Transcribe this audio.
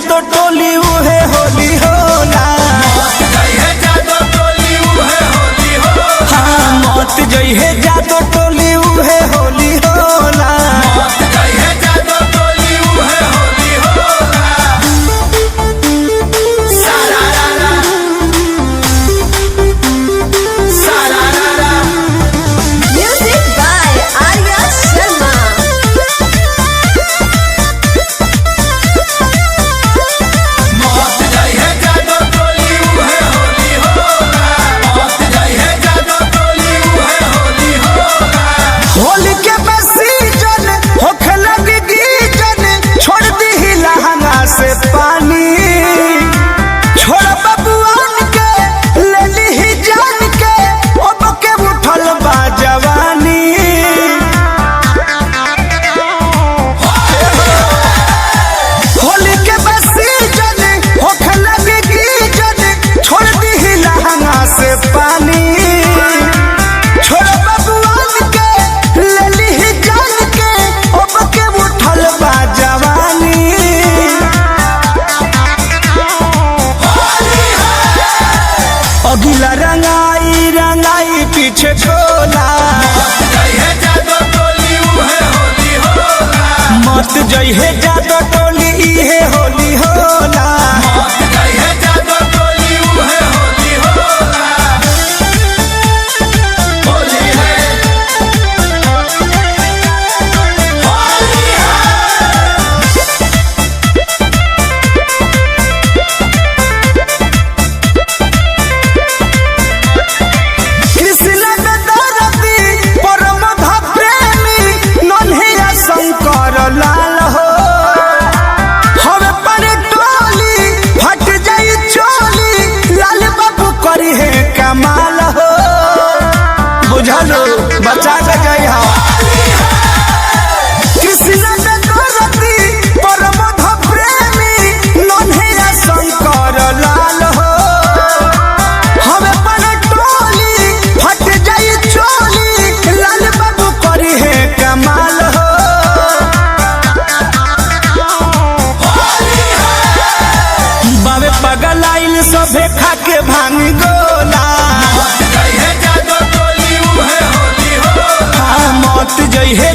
जादो टोली उहे होली होला। हाँ मौत जइहे जादो टोली उहे होली होला। अगिला रंगाई रंगाई पीछे छोला। मत जइहे जादो टोली इहे होली होला। कमाल हो बुझलो बचा के गई हा। कृष्ण जगरती परमध प्रेमी नन्हिया शंकर लाल हो। हमें पर टोली फट जाई चोली लाल बाबू करी है कमाल हो। बाबे पगल आइल सभे खा के भांग गोला। मौत जइहे